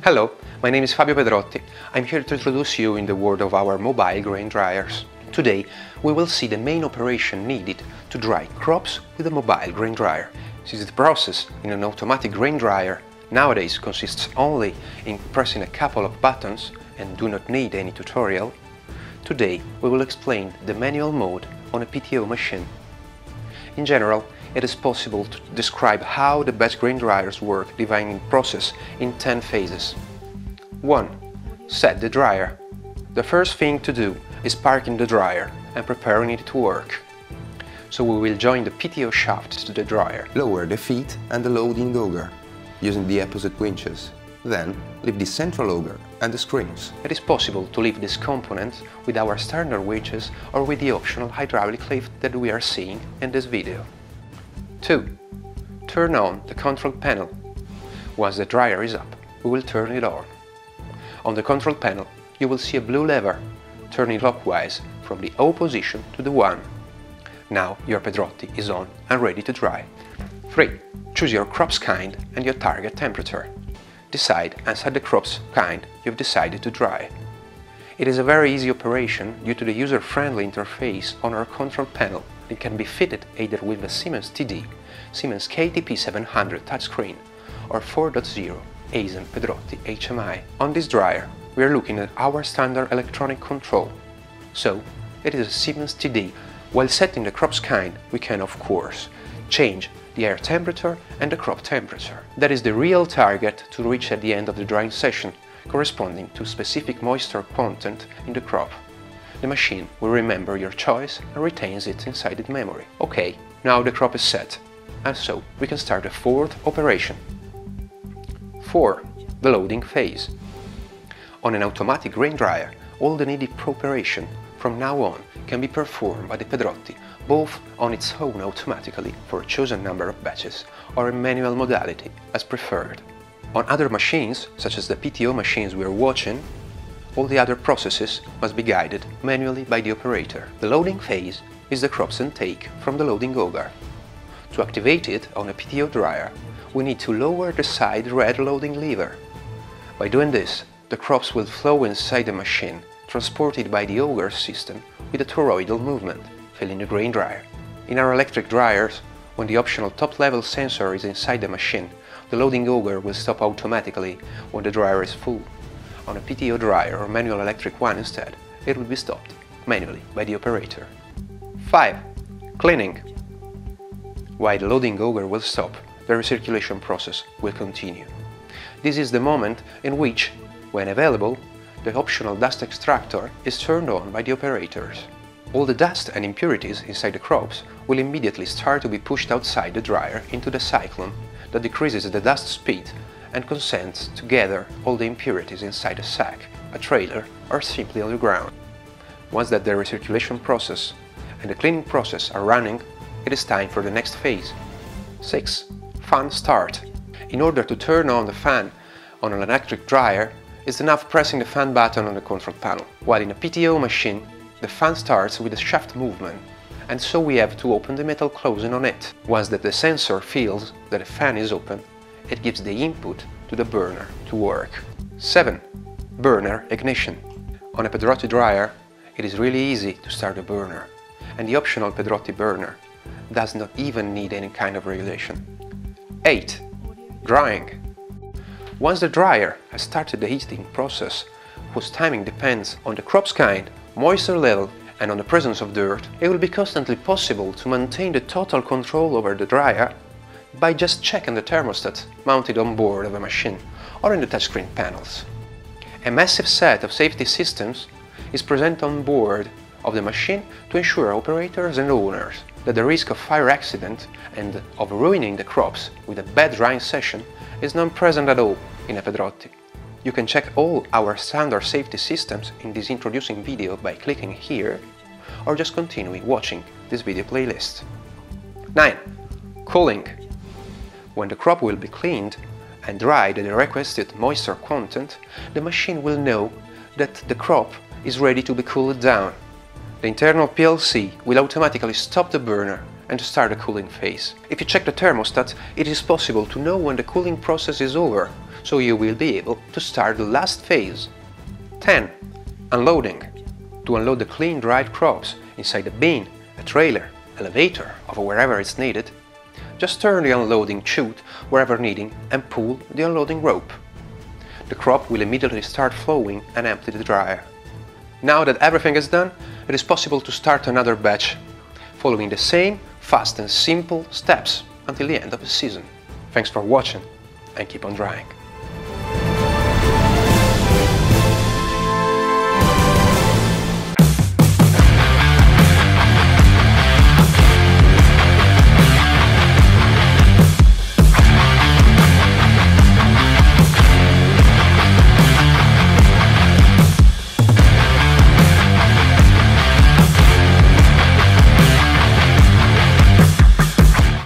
Hello, my name is Fabio Pedrotti. I'm here to introduce you in the world of our mobile grain dryers. Today we will see the main operation needed to dry crops with a mobile grain dryer. Since the process in an automatic grain dryer nowadays consists only in pressing a couple of buttons and do not need any tutorial, today we will explain the manual mode on a PTO machine. In general, it is possible to describe how the best grain dryers work, dividing the process in 10 phases. 1. Set the dryer. The first thing to do is parking the dryer and preparing it to work. So we will join the PTO shaft to the dryer. Lower the feet and the loading auger using the opposite winches. Then lift the central auger and the screens. It is possible to lift this component with our standard winches or with the optional hydraulic lift that we are seeing in this video. 2. Turn on the control panel. Once the dryer is up, we will turn it on. On the control panel, you will see a blue lever, turning clockwise from the O position to the 1. Now your Pedrotti is on and ready to dry. 3. Choose your crop's kind and your target temperature. Decide and set the crop's kind you've decided to dry. It is a very easy operation due to the user-friendly interface on our control panel. It can be fitted either with a Siemens TD, Siemens KTP700 touchscreen or 4.0 Aizen Pedrotti HMI. On this dryer, we are looking at our standard electronic control. So, it is a Siemens TD. While setting the crop's kind, we can, of course, change the air temperature and the crop temperature. That is the real target to reach at the end of the drying session, corresponding to specific moisture content in the crop. The machine will remember your choice and retains it inside its memory. Okay, now the crop is set, and so we can start the fourth operation. 4. The loading phase. On an automatic grain dryer, all the needed preparation from now on can be performed by the Pedrotti, both on its own automatically for a chosen number of batches or in manual modality as preferred. On other machines, such as the PTO machines we are watching, all the other processes must be guided manually by the operator. The loading phase is the crop's intake from the loading auger. To activate it on a PTO dryer, we need to lower the side red loading lever. By doing this, the crops will flow inside the machine, transported by the auger system with a toroidal movement, filling the grain dryer. In our electric dryers, when the optional top-level sensor is inside the machine, the loading auger will stop automatically when the dryer is full. On a PTO dryer or manual electric one instead, it will be stopped manually by the operator. 5. Cleaning. While the loading auger will stop, the recirculation process will continue. This is the moment in which, when available, the optional dust extractor is turned on by the operators. All the dust and impurities inside the crops will immediately start to be pushed outside the dryer into the cyclone that decreases the dust speed and consents to gather all the impurities inside a sack, a trailer or simply on the ground. Once that the recirculation process and the cleaning process are running, it is time for the next phase. 6. Fan start. In order to turn on the fan on an electric dryer, it's enough pressing the fan button on the control panel. While in a PTO machine, the fan starts with a shaft movement, and so we have to open the metal closing on it. Once that the sensor feels that the fan is open, it gives the input to the burner to work. 7. Burner ignition. On a Pedrotti dryer, it is really easy to start the burner, and the optional Pedrotti burner does not even need any kind of regulation. 8. Drying. Once the dryer has started the heating process, whose timing depends on the crop's kind, moisture level and on the presence of dirt, it will be constantly possible to maintain the total control over the dryer by just checking the thermostat mounted on board of a machine or in the touchscreen panels. A massive set of safety systems is present on board of the machine to ensure operators and owners that the risk of fire accident and of ruining the crops with a bad drying session is not present at all in a Pedrotti. You can check all our standard safety systems in this introducing video by clicking here or just continuing watching this video playlist. 9. Cooling. When the crop will be cleaned and dried at the requested moisture content, the machine will know that the crop is ready to be cooled down. The internal PLC will automatically stop the burner and to start the cooling phase. If you check the thermostat, it is possible to know when the cooling process is over, so you will be able to start the last phase. 10. Unloading. To unload the clean dried crops inside a bin, a trailer, elevator, or wherever it's needed, just turn the unloading chute wherever needing and pull the unloading rope. The crop will immediately start flowing and empty the dryer. Now that everything is done, it is possible to start another batch, following the same fast and simple steps until the end of the season. Thanks for watching and keep on drying.